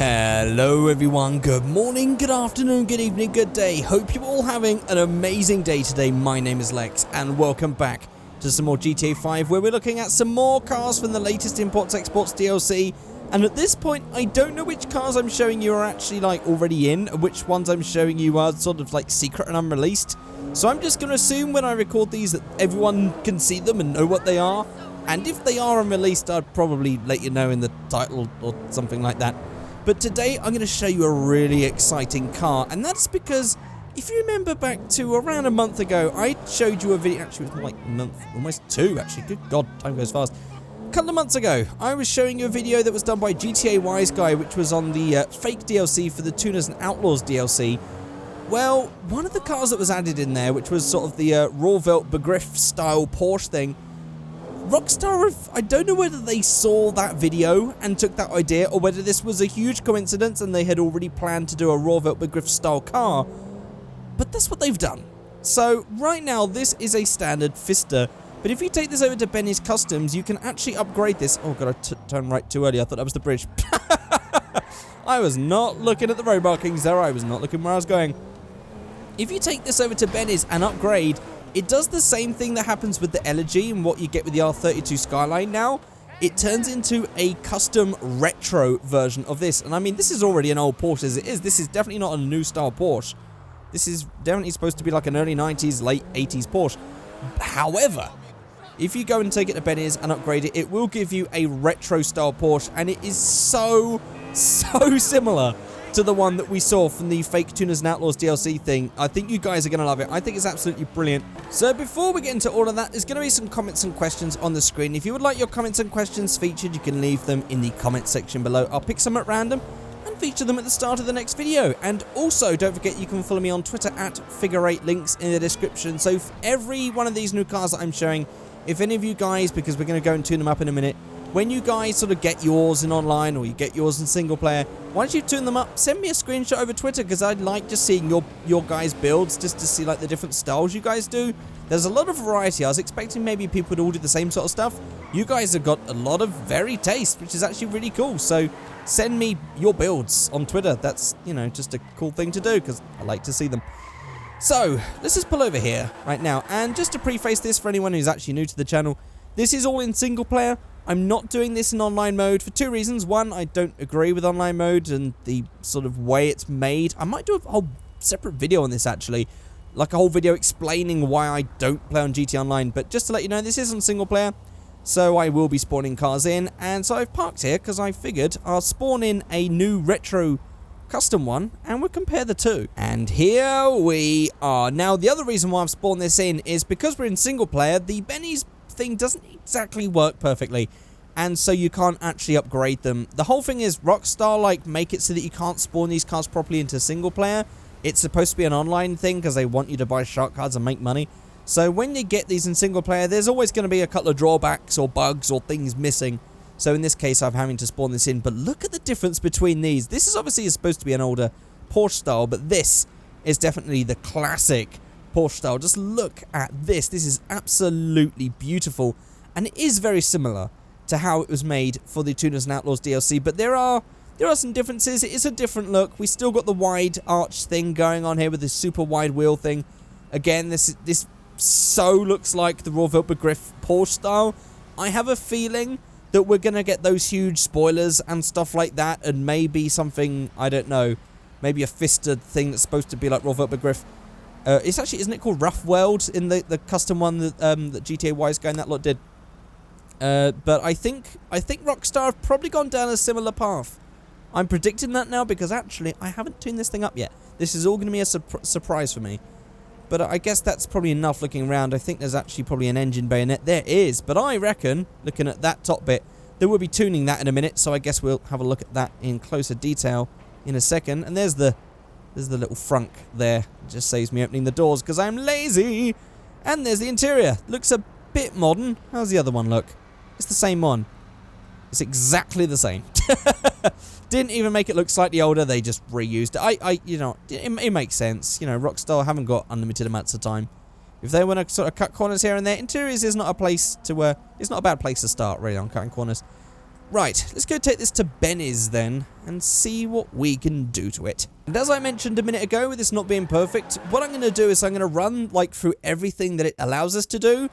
Hello everyone, good morning, good afternoon, good evening, good day. Hope you're all having an amazing day today. My name is Lex and welcome back to some more GTA 5 where we're looking at some more cars from the latest Imports Exports DLC. And at this point, I don't know which cars I'm showing you are actually like already in, and which ones I'm showing you are sort of like secret and unreleased. So I'm just going to assume when I record these that everyone can see them and know what they are. And if they are unreleased, I'd probably let you know in the title or something like that. But today I'm going to show you a really exciting car, and that's because if you remember back to around a month ago, I showed you a video. Actually, it was like a month, almost two actually. Good God, time goes fast. A couple of months ago, I was showing you a video that was done by GTA Wise Guy, which was on the fake DLC for the Tuners and Outlaws DLC. Well, one of the cars that was added in there, which was sort of the Roosevelt Begriff style Porsche thing, Rockstar, I don't know whether they saw that video and took that idea, or whether this was a huge coincidence and they had already planned to do a Roosevelt Begriff style car, but that's what they've done. So right now this is a standard Pfister, but if you take this over to Benny's Customs, you can actually upgrade this. Oh god, I turned right too early. I thought that was the bridge. I was not looking at the road markings there. I was not looking where I was going. If you take this over to Benny's and upgrade, it does the same thing that happens with the Elegy and what you get with the R32 Skyline now. It turns into a custom retro version of this. And I mean, this is already an old Porsche as it is. This is definitely not a new style Porsche. This is definitely supposed to be like an early 90s, late 80s Porsche. However, if you go and take it to Benny's and upgrade it, it will give you a retro style Porsche. And it is so similar to the one that we saw from the fake Tuners and Outlaws DLC thing. I think you guys are going to love it. I think it's absolutely brilliant. So before we get into all of that, there's going to be some comments and questions on the screen. If you would like your comments and questions featured, you can leave them in the comment section below. I'll pick some at random and feature them at the start of the next video. And also, don't forget you can follow me on Twitter at Figureight, links in the description. So for every one of these new cars that I'm showing, if any of you guys, because we're going to go and tune them up in a minute, when you guys sort of get yours in online or you get yours in single player, why don't you tune them up? Send me a screenshot over Twitter, because I'd like just seeing your guys' builds, just to see like the different styles you guys do. There's a lot of variety. I was expecting maybe people would all do the same sort of stuff. You guys have got a lot of varied taste, which is actually really cool. So send me your builds on Twitter. That's, you know, just a cool thing to do, because I like to see them. So let's just pull over here right now. And just to preface this for anyone who's actually new to the channel, this is all in single player. I'm not doing this in online mode for two reasons. One, I don't agree with online mode and the sort of way it's made. I might do a whole separate video on this actually, like a whole video explaining why I don't play on GT Online. But just to let you know, this is on single player, so I will be spawning cars in. And so I've parked here because I figured I'll spawn in a new retro custom one and we'll compare the two. And here we are. Now the other reason why I've spawned this in is because we're in single player, the Benny's thing doesn't exactly work perfectly, and so you can't actually upgrade them. The whole thing is Rockstar like make it so that you can't spawn these cars properly into single player. It's supposed to be an online thing because they want you to buy shark cards and make money. So when you get these in single player, there's always going to be a couple of drawbacks or bugs or things missing. So in this case, I'm having to spawn this in. But look at the difference between these. This is obviously supposed to be an older Porsche style, but this is definitely the classic Porsche style. Just look at this. This is absolutely beautiful, and it is very similar to how it was made for the Tuners and Outlaws DLC, but there are some differences. It is a different look. We still got the wide arch thing going on here with this super wide wheel thing. Again, this so looks like the Roosevelt Begriff Porsche style. I have a feeling that we're gonna get those huge spoilers and stuff like that, and maybe something, I don't know, maybe a Pfister thing that's supposed to be like Roosevelt Begriff. It's actually, isn't it called Rough World in the custom one that that GTA Wise Guy and that lot did? But I think Rockstar have probably gone down a similar path. I'm predicting that now because actually I haven't tuned this thing up yet. This is all going to be a surprise for me. But I guess that's probably enough looking around. I think there's actually probably an engine bayonet. There is, but I reckon, looking at that top bit, they will be tuning that in a minute. So I guess we'll have a look at that in closer detail in a second. And there's the little frunk there. It just saves me opening the doors because I'm lazy. And there's the interior. Looks a bit modern. How's the other one look? It's the same one. It's exactly the same. Didn't even make it look slightly older. They just reused it. You know, it makes sense. You know, Rockstar haven't got unlimited amounts of time. If they want to sort of cut corners here and there, interiors is not a place to it's not a bad place to start really on cutting corners. Right, let's go take this to Benny's then, and see what we can do to it. And as I mentioned a minute ago, with this not being perfect, what I'm going to do is I'm going to run like through everything that it allows us to do,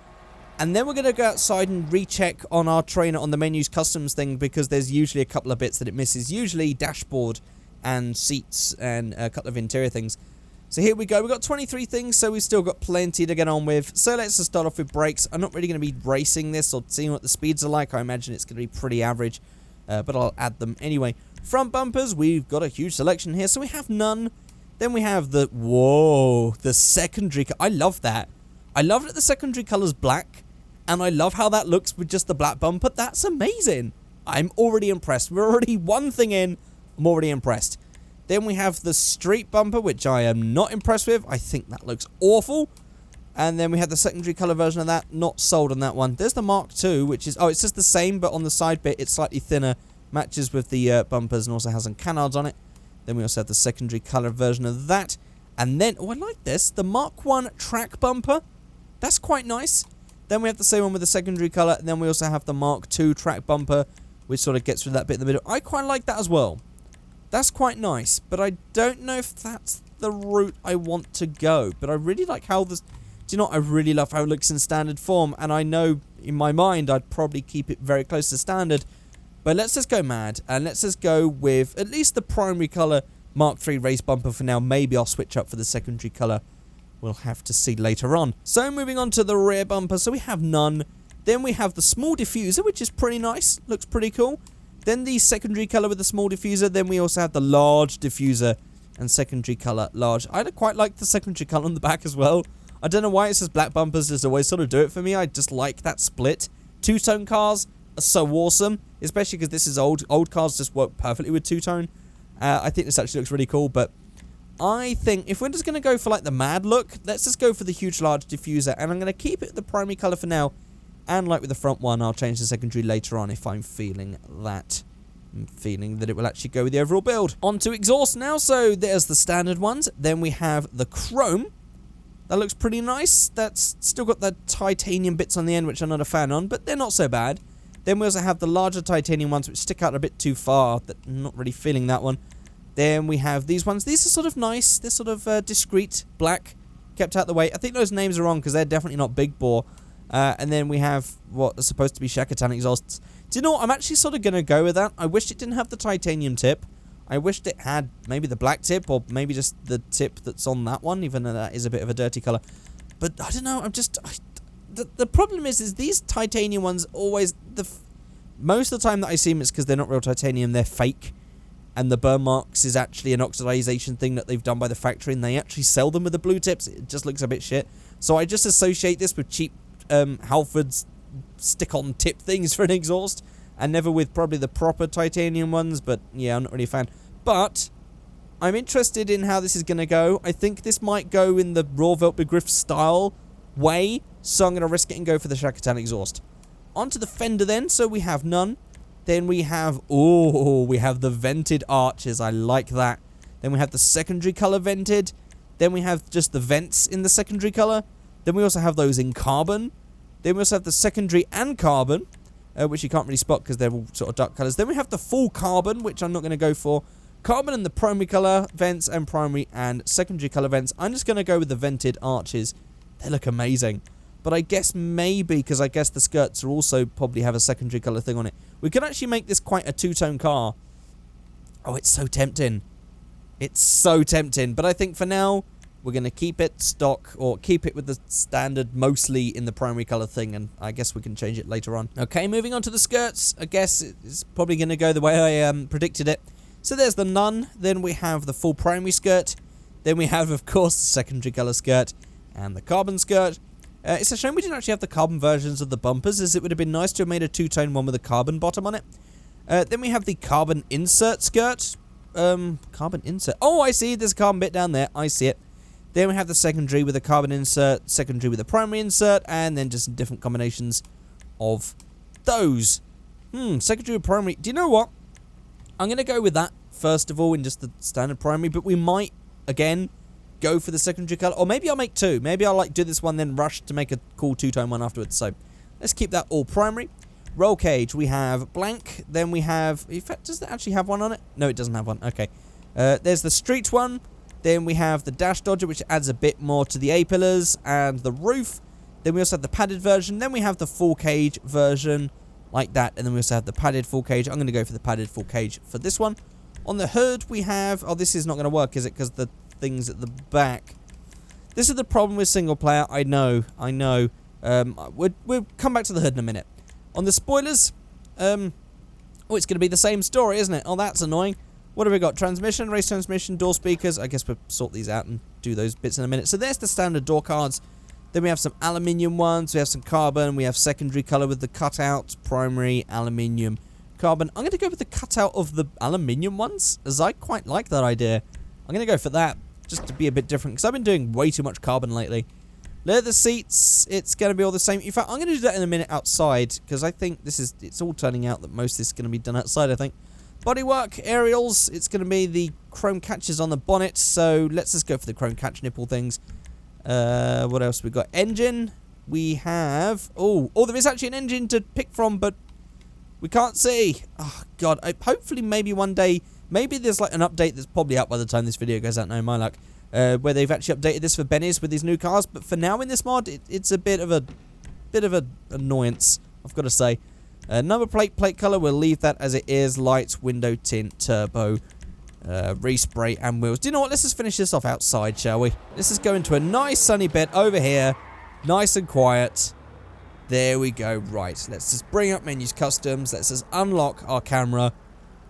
and then we're going to go outside and recheck on our trainer on the menus customs thing, because there's usually a couple of bits that it misses, usually dashboard and seats and a couple of interior things. So here we go, we've got 23 things, so we've still got plenty to get on with. So let's just start off with brakes. I'm not really going to be racing this or seeing what the speeds are like. I imagine it's going to be pretty average, but I'll add them anyway. Front bumpers, we've got a huge selection here, so we have none. Then we have the, whoa, the secondary, I love that. I love that the secondary color's black, and I love how that looks with just the black bumper. That's amazing. I'm already impressed. We're already one thing in, I'm already impressed. Then we have the street bumper, which I am not impressed with. I think that looks awful. And then we have the secondary color version of that. Not sold on that one. There's the Mark II, which is... oh, it's just the same, but on the side bit, it's slightly thinner. Matches with the bumpers and also has some canards on it. Then we also have the secondary color version of that. And then... oh, I like this. The Mark I track bumper. That's quite nice. Then we have the same one with the secondary color. And then we also have the Mark II track bumper, which sort of gets rid of that bit in the middle. I quite like that as well. That's quite nice, but I don't know if that's the route I want to go. But I really like how this... do you know what? I really love how it looks in standard form, and I know in my mind I'd probably keep it very close to standard. But let's just go mad, and let's just go with at least the primary colour Mark III race bumper for now. Maybe I'll switch up for the secondary colour. We'll have to see later on. So moving on to the rear bumper, so we have none. Then we have the small diffuser, which is pretty nice. Looks pretty cool. Then the secondary colour with the small diffuser. Then we also have the large diffuser and secondary colour large. I quite like the secondary colour on the back as well. I don't know why it says black bumpers just always sort of do it for me. I just like that split. Two-tone cars are so awesome, especially because this is old. Old cars just work perfectly with two-tone. I think this actually looks really cool, but I think if we're just going to go for like the mad look, let's just go for the huge large diffuser, and I'm going to keep it the primary colour for now. And like with the front one, I'll change the secondary later on if I'm feeling that. I'm feeling that it will actually go with the overall build. On to exhaust now. So there's the standard ones. Then we have the chrome. That looks pretty nice. That's still got the titanium bits on the end, which I'm not a fan on, but they're not so bad. Then we also have the larger titanium ones, which stick out a bit too far. That I'm not really feeling that one. Then we have these ones. These are sort of nice. They're sort of discreet, black, kept out the way. I think those names are wrong because they're definitely not big bore. And then we have what are supposed to be Shakatan exhausts. Do you know what? I'm actually sort of going to go with that. I wished it didn't have the titanium tip. I wished it had maybe the black tip or maybe just the tip that's on that one, even though that is a bit of a dirty colour. But I don't know. I'm just... the problem is these titanium ones always... most of the time that I see them, it's because they're not real titanium. They're fake. And the burn marks is actually an oxidization thing that they've done by the factory. And they actually sell them with the blue tips. It just looks a bit shit. So I just associate this with cheap... Halford's stick-on tip things for an exhaust, and never with probably the proper titanium ones, but yeah, I'm not really a fan. But I'm interested in how this is going to go. I think this might go in the raw Veltbegriff style way, so I'm going to risk it and go for the Shakatan exhaust. Onto the fender then, so we have none. Then we have, we have the vented arches, I like that. Then we have the secondary colour vented. Then we have just the vents in the secondary colour. Then we also have those in carbon. Then we also have the secondary and carbon, which you can't really spot because they're all sort of dark colours. Then we have the full carbon, which I'm not going to go for. Carbon and the primary colour vents and primary and secondary colour vents. I'm just going to go with the vented arches. They look amazing. But I guess maybe, because I guess the skirts are also probably have a secondary colour thing on it. We could actually make this quite a two-tone car. Oh, it's so tempting. It's so tempting. But I think for now... we're going to keep it stock, or keep it with the standard mostly in the primary colour thing, and I guess we can change it later on. Okay, moving on to the skirts. I guess it's probably going to go the way I predicted it. So there's the none, then we have the full primary skirt, then we have, of course, the secondary colour skirt, and the carbon skirt. It's a shame we didn't actually have the carbon versions of the bumpers, as it would have been nice to have made a two-tone one with a carbon bottom on it. Then we have the carbon insert skirt. Carbon insert. Oh, I see, there's a carbon bit down there. I see it. Then we have the secondary with a carbon insert, secondary with a primary insert, and then just different combinations of those. Secondary and primary. Do you know what? I'm going to go with that, first of all, in just the standard primary, but we might, again, go for the secondary colour. Or maybe I'll make two. Maybe I'll do this one, then rush to make a cool two-tone one afterwards. So let's keep that all primary. Roll cage, we have blank. Then we have... In fact, does it actually have one on it? No, it doesn't have one. Okay. There's the street one. Then we have the dash dodger, which adds a bit more to the A-pillars and the roof. Then we also have the padded version. Then we have the full cage version, like that. And then we also have the padded full cage. I'm going to go for the padded full cage for this one. On the hood, we have... Oh, this is not going to work, is it? Because the thing's at the back. This is the problem with single player. I know. We'll come back to the hood in a minute. On the spoilers, oh, it's going to be the same story, isn't it? Oh, that's annoying. What have we got? Transmission, race transmission, door speakers. I guess we'll sort these out and do those bits in a minute. So there's the standard door cards. Then we have some aluminium ones. We have some carbon. We have secondary color with the cutout, primary, aluminium, carbon. I'm going to go with the cutout of the aluminium ones, as I quite like that idea. I'm going to go for that, just to be a bit different, because I've been doing way too much carbon lately. Leather seats, it's going to be all the same. In fact, I'm going to do that in a minute outside, because I think it's all turning out that most of this is going to be done outside, I think. Bodywork, aerials, it's going to be the chrome catches on the bonnet, so let's just go for the chrome catch nipple things. What else we got? Engine, we have... Oh, there is actually an engine to pick from, but we can't see. Oh, God, hopefully maybe one day, maybe there's like an update that's probably out by the time this video goes out, no, my luck. Where they've actually updated this for Benny's with these new cars, but for now in this mod, it's a bit of an annoyance, I've got to say. Number plate color, we'll leave that as it is. Lights, window tint, turbo, respray, and wheels. Do you know what? Let's just finish this off outside, shall we? Let's just go into a nice sunny bit over here, nice and quiet. There we go. Right, let's just bring up menus customs. Let's just unlock our camera.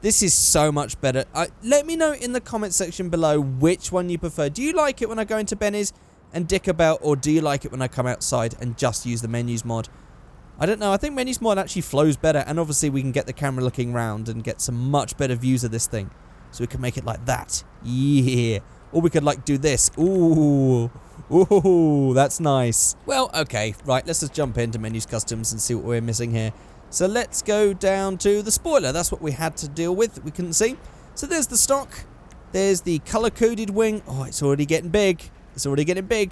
This is so much better. Let me know in the comment section below which one you prefer. Do you like it when I go into Benny's and dick about, or do you like it when I come outside and just use the menus mod? I don't know. I think menus mod actually flows better, and obviously we can get the camera looking round and get some much better views of this thing. So we can make it like that. Yeah. Or we could like do this. Ooh. Ooh, that's nice. Well, okay. Right, let's just jump into menus customs and see what we're missing here. So let's go down to the spoiler. That's what we had to deal with. We couldn't see. So there's the stock. There's the color-coded wing. Oh, it's already getting big. It's already getting big.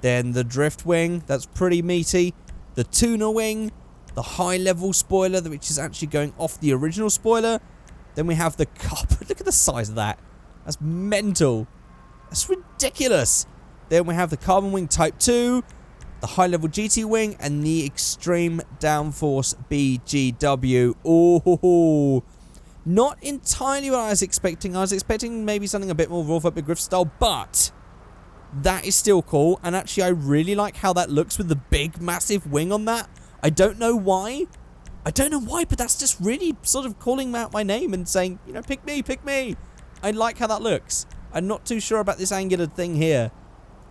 Then the drift wing. That's pretty meaty. The tuner wing. The high-level spoiler, which is actually going off the original spoiler. Then we have the copper. Look at the size of that. That's mental. That's ridiculous. Then we have the carbon wing type 2. The high-level GT wing, and the extreme downforce BGW. Oh, not entirely what I was expecting. I was expecting maybe something a bit more raw big griff style, but that is still cool. And actually, I really like how that looks with the big, massive wing on that. I don't know why. But that's just really sort of calling out my name and saying, you know, pick me, pick me. I like how that looks. I'm not too sure about this angular thing here,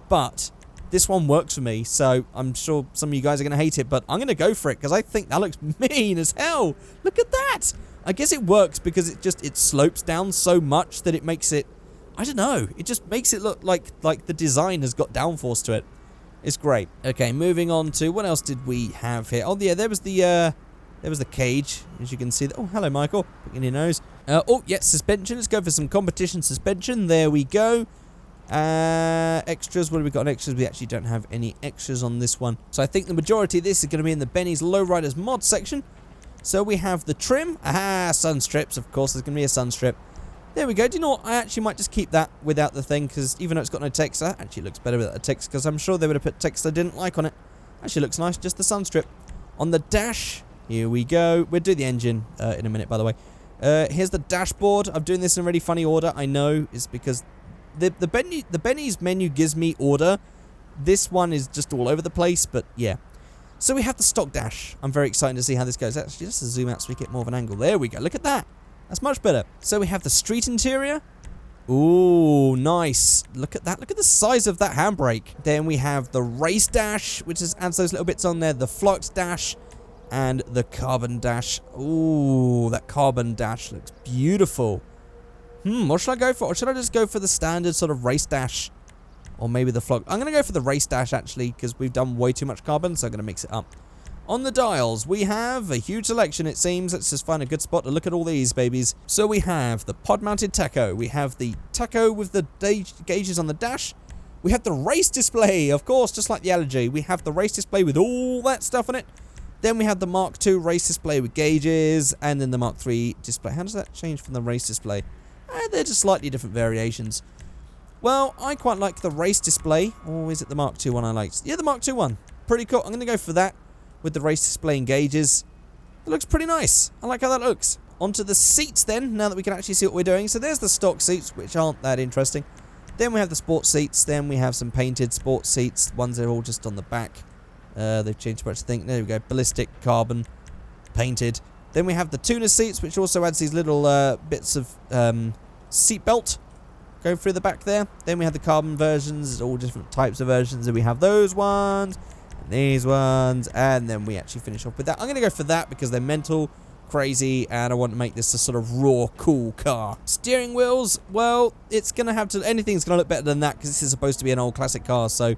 but this one works for me, so I'm sure some of you guys are going to hate it, but I'm going to go for it because I think that looks mean as hell. Look at that. I guess it works because it slopes down so much that it makes it, I don't know, it just makes it look like the design has got downforce to it. It's great. Okay, moving on to, what else did we have here? Oh, yeah, there was the cage, as you can see. Oh, hello, Michael. Pick in your nose. Oh, yeah, suspension. Let's go for some competition suspension. There we go. Extras. What have we got on extras? We actually don't have any extras on this one. So I think the majority of this is going to be in the Benny's Lowriders mod section. So we have the trim. Aha, sun strips. Of course, there's going to be a sun strip. There we go. Do you know what? I actually might just keep that without the thing, because even though it's got no text, that actually looks better without the text, because I'm sure they would have put text I didn't like on it. Actually looks nice, just the sun strip. On the dash, here we go. We'll do the engine in a minute, by the way. Here's the dashboard. I'm doing this in a really funny order. I know, it's because the Benny's menu gives me order. This one is just all over the place, but yeah. So we have the stock dash. I'm very excited to see how this goes. Actually, let's zoom out so we get more of an angle. There we go. Look at that. That's much better. So we have the street interior. Ooh, nice. Look at that. Look at the size of that handbrake. Then we have the race dash, which adds those little bits on there. The flux dash and the carbon dash. Ooh, that carbon dash looks beautiful. What should I go for? Or should I just go for the standard sort of race dash? Or maybe the flux. I'm going to go for the race dash, actually, because we've done way too much carbon, so I'm going to mix it up. On the dials, we have a huge selection, it seems. Let's just find a good spot to look at all these babies. So we have the pod-mounted tacho. We have the tacho with the gauges on the dash. We have the race display, of course, just like the Allergy. We have the race display with all that stuff on it. Then we have the Mark II race display with gauges, and then the Mark III display. How does that change from the race display? They're just slightly different variations. Well, I quite like the race display. Or is it the Mark II one I liked? Yeah, the Mark II one. Pretty cool. I'm going to go for that with the race display and gauges. It looks pretty nice. I like how that looks. Onto the seats then, now that we can actually see what we're doing. So there's the stock seats, which aren't that interesting. Then we have the sports seats. Then we have some painted sports seats. Ones that are all just on the back. They've changed much, I think. There we go. Ballistic, carbon, painted. Then we have the tuner seats, which also adds these little bits of seat belt going through the back there. Then we have the carbon versions, all different types of versions. And we have those ones, and these ones, and then we actually finish off with that. I'm going to go for that because they're mental, crazy, and I want to make this a sort of raw, cool car. Steering wheels, well, it's going to have to, anything's going to look better than that because this is supposed to be an old classic car. So,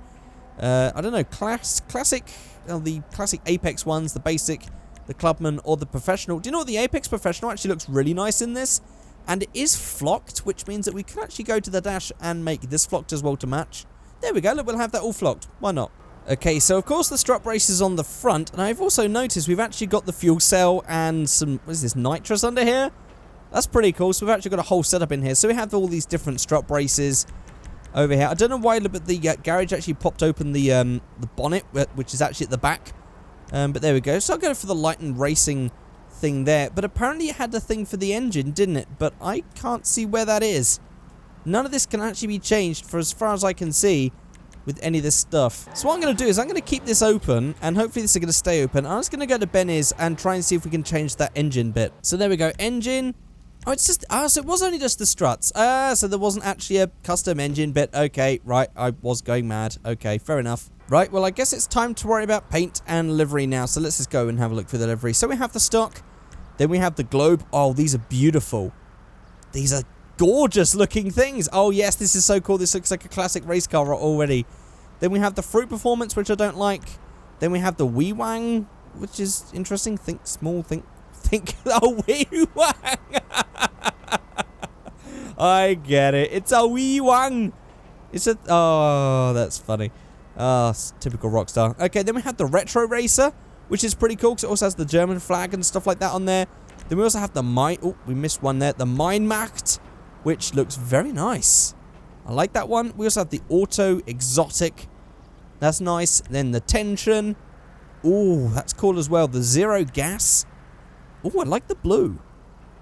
I don't know, classic, the classic Apex ones, the basic, the Clubman, or the Professional. Do you know what? The Apex Professional actually looks really nice in this. And it is flocked, which means that we can actually go to the dash and make this flocked as well to match. There we go, look, we'll have that all flocked. Why not? Okay, so of course the strut brace is on the front, and I've also noticed we've actually got the fuel cell and some, what is this, nitrous under here? That's pretty cool, so we've actually got a whole setup in here. So we have all these different strut braces over here. I don't know why, but the garage actually popped open the bonnet, which is actually at the back. But there we go. So I'll go for the light and racing thing there, but apparently it had the thing for the engine, didn't it? But I can't see where that is. None of this can actually be changed for as far as I can see with any of this stuff. So what I'm going to do is I'm going to keep this open, and hopefully this is going to stay open. I'm just going to go to Benny's and try and see if we can change that engine bit. So there we go, engine. Oh, it's just, so it was only just the struts. So there wasn't actually a custom engine bit. Okay, right, I was going mad. Okay, fair enough. Right, well, I guess it's time to worry about paint and livery now. So let's just go and have a look for the livery. So we have the stock. Then we have the globe. Oh, these are beautiful. These are gorgeous looking things. Oh, yes, this is so cool. This looks like a classic race car already. Then we have the fruit performance, which I don't like. Then we have the wee wang, which is interesting. Think small, think. Oh, wee wang. I get it. It's a wee wang. It's a, oh, that's funny. Typical Rockstar. Okay, then we have the Retro Racer, which is pretty cool because it also has the German flag and stuff like that on there. Then we also have the oh, we missed one there. The Meinmacht, which looks very nice. I like that one. We also have the Auto Exotic. That's nice. Then the Tension. Oh, that's cool as well. The Zero Gas. Oh, I like the blue.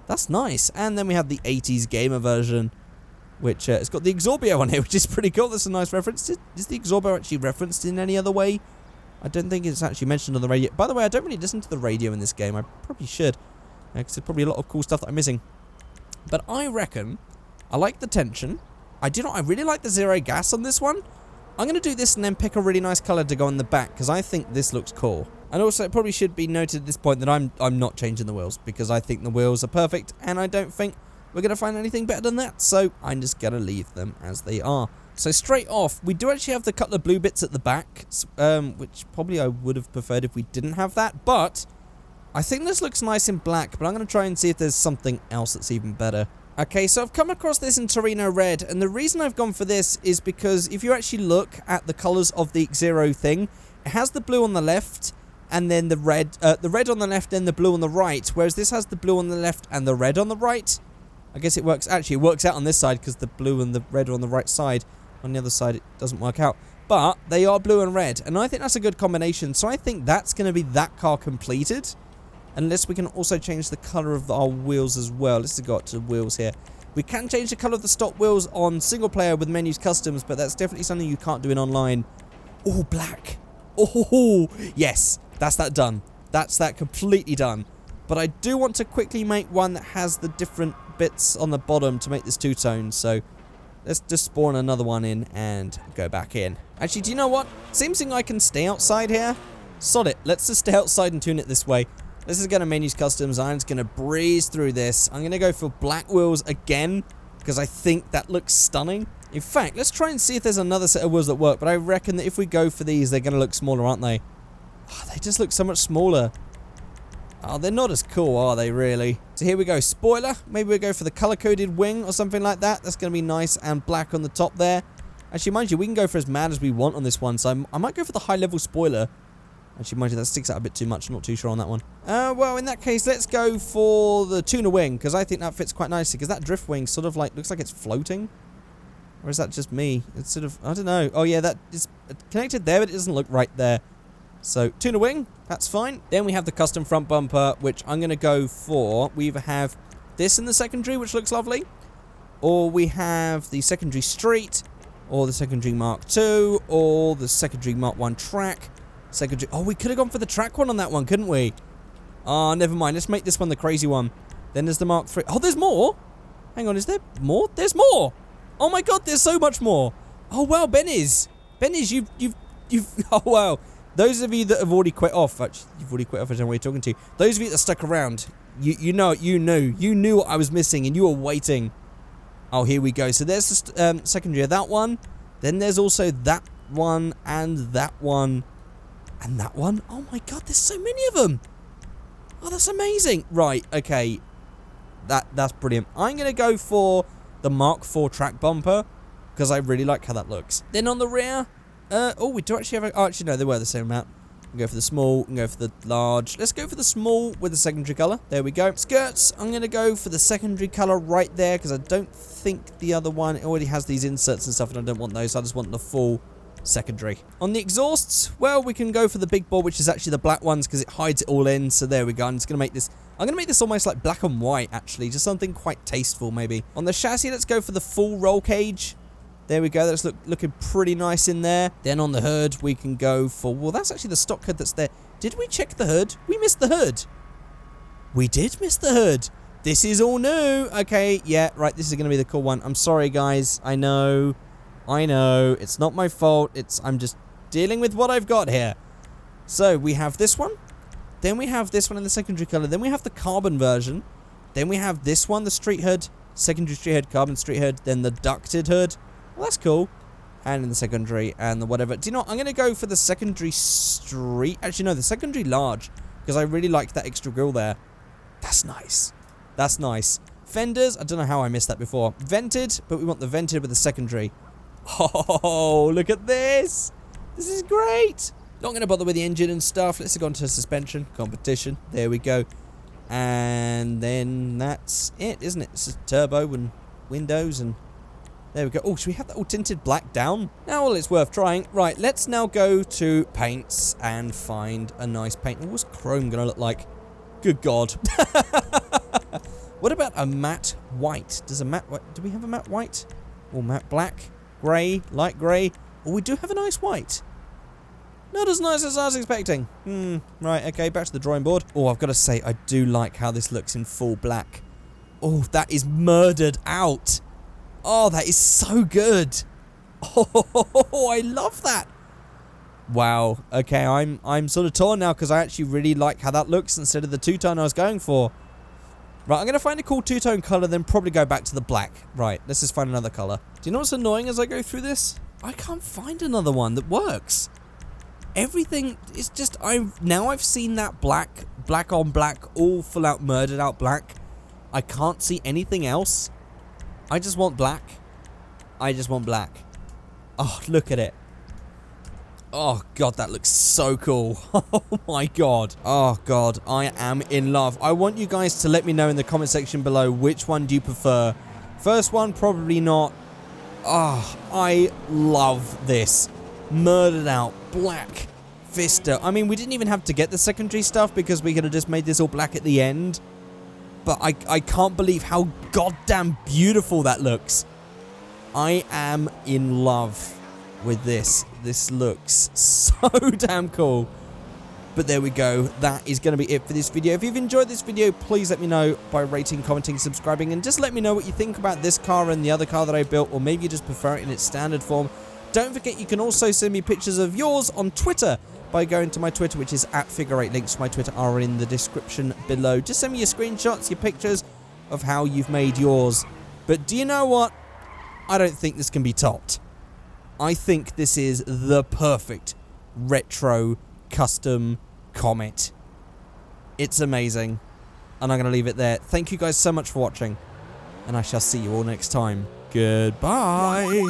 That's nice. And then we have the 80s Gamer version, which it's got the Exorbio on here, which is pretty cool. That's a nice reference. Is the Exorbio actually referenced in any other way? I don't think it's actually mentioned on the radio. By the way, I don't really listen to the radio in this game. I probably should, because there's probably a lot of cool stuff that I'm missing. But I reckon I like the Tension. I really like the Zero Gas on this one. I'm going to do this and then pick a really nice colour to go on the back, because I think this looks cool. And also, it probably should be noted at this point that I'm not changing the wheels, because I think the wheels are perfect, and I don't think we're going to find anything better than that, so I'm just going to leave them as they are. So straight off, we do actually have the couple of blue bits at the back, which probably I would have preferred if we didn't have that, but I think this looks nice in black, but I'm going to try and see if there's something else that's even better. Okay, so I've come across this in Torino Red, and the reason I've gone for this is because if you actually look at the colours of the X-Zero thing, it has the blue on the left, and then the red on the left and the blue on the right, whereas this has the blue on the left and the red on the right. I guess it works out on this side because the blue and the red are on the right side. On the other side, it doesn't work out. But they are blue and red, and I think that's a good combination, so I think that's going to be that car completed. Unless we can also change the colour of our wheels as well. Let's go to wheels here. We can change the colour of the stock wheels on single player with menus customs, but that's definitely something you can't do in online. Oh, black. Oh, yes. That's that done. That's that completely done. But I do want to quickly make one that has the different bits on the bottom to make this two-tone. So let's just spawn another one in and go back in. Actually, do you know what? Seems like I can stay outside here. Sod it. Let's just stay outside and tune it this way. This is going to menus customs. I'm just going to breeze through this. I'm going to go for black wheels again because I think that looks stunning. In fact, let's try and see if there's another set of wheels that work. But I reckon that if we go for these, they're going to look smaller, aren't they? Oh, they just look so much smaller. Oh, they're not as cool, are they, really? So here we go. Spoiler. Maybe we'll go for the color-coded wing or something like that. That's going to be nice and black on the top there. Actually, mind you, we can go for as mad as we want on this one. So I might go for the high-level spoiler. Actually, mind you, that sticks out a bit too much. I'm not too sure on that one. Well, in that case, let's go for the tuna wing, because I think that fits quite nicely, because that drift wing sort of like looks like it's floating. Or is that just me? It's sort of, I don't know. Oh yeah, that is connected there, but it doesn't look right there. So, tuna wing, that's fine. Then we have the custom front bumper, which I'm going to go for. We either have this in the secondary, which looks lovely, or we have the secondary street, or the secondary Mark II, or the secondary Mark 1 track. Secondary. Oh, we could have gone for the track one on that one, couldn't we? Oh, never mind. Let's make this one the crazy one. Then there's the Mark III. Oh, there's more? Hang on, is there more? There's more! Oh my god, there's so much more! Oh wow, Benny's, you've oh wow. Those of you that have already quit off, actually, you've already quit off, I don't know what you're talking to. Those of you that stuck around, you know it, you knew what I was missing and you were waiting. Oh, here we go. So there's the secondary of that one. Then there's also that one and that one. And that one. Oh my god, there's so many of them. Oh, that's amazing. Right, okay. That's brilliant. I'm going to go for the Mark IV track bumper, because I really like how that looks. Then on the rear, oh, we do actually have a, oh, actually no, they were the same amount. We can go for the small, we can go for the large. Let's go for the small with the secondary colour. There we go. Skirts, I'm going to go for the secondary colour right there, because I don't think the other one already has these inserts and stuff, and I don't want those, so I just want the full secondary. On the exhausts, well, we can go for the big bore, which is actually the black ones, because it hides it all in. So there we go. I'm just going to make this, I'm going to make this almost like black and white, actually, just something quite tasteful maybe. On the chassis, let's go for the full roll cage. There we go. That's looking pretty nice in there. Then on the hood, we can go for, well, that's actually the stock hood that's there. Did we check the hood? We missed the hood. We did miss the hood. This is all new. Okay, yeah, right, this is going to be the cool one. I'm sorry, guys. I know. It's not my fault. I'm just dealing with what I've got here. So, we have this one. Then we have this one in the secondary color. Then we have the carbon version. Then we have this one, the street hood. Secondary street hood, carbon street hood. Then the ducted hood. Well, that's cool. And in the secondary and the whatever. Do you know what? I'm going to go for the secondary street. Actually, no, the secondary large. Because I really like that extra grille there. That's nice. That's nice. Fenders. I don't know how I missed that before. Vented. But we want the vented with the secondary. Oh, look at this. This is great. Not going to bother with the engine and stuff. Let's go on to suspension. Competition. There we go. And then that's it, isn't it? It's just turbo and windows and... There we go. Oh, should we have that all tinted black down? Now, well, it's worth trying. Right, let's now go to paints and find a nice paint. What's chrome going to look like? Good God. What about a matte white? Does a matte white... Do we have a matte white? Or matte black? Grey? Light grey? Oh, we do have a nice white. Not as nice as I was expecting. Right, okay, back to the drawing board. Oh, I've got to say, I do like how this looks in full black. Oh, that is murdered out. Oh, that is so good. Oh, I love that. Wow. Okay, I'm sort of torn now because I actually really like how that looks instead of the two-tone I was going for. Right, I'm going to find a cool two-tone color, then probably go back to the black. Right, let's just find another color. Do you know what's annoying as I go through this? I can't find another one that works. Everything is just, I've seen that black on black, all full out murdered out black. I can't see anything else. I just want black. I just want black. Oh, look at it. Oh, God, that looks so cool. Oh, my God. Oh, God, I am in love. I want you guys to let me know in the comment section below which one do you prefer. First one, probably not. Oh, I love this. Murdered out black Pfister. I mean, we didn't even have to get the secondary stuff because we could have just made this all black at the end. But I can't believe how goddamn beautiful that looks. I am in love with this. This looks so damn cool. But there we go. That is going to be it for this video. If you've enjoyed this video, please let me know by rating, commenting, subscribing, and just let me know what you think about this car and the other car that I built, or maybe you just prefer it in its standard form. Don't forget, you can also send me pictures of yours on Twitter by going to my Twitter, which is @Figureight. Links to my Twitter are in the description below. Just send me your screenshots, your pictures of how you've made yours. But do you know what? I don't think this can be topped. I think this is the perfect retro custom Comet. It's amazing. And I'm going to leave it there. Thank you guys so much for watching. And I shall see you all next time. Goodbye.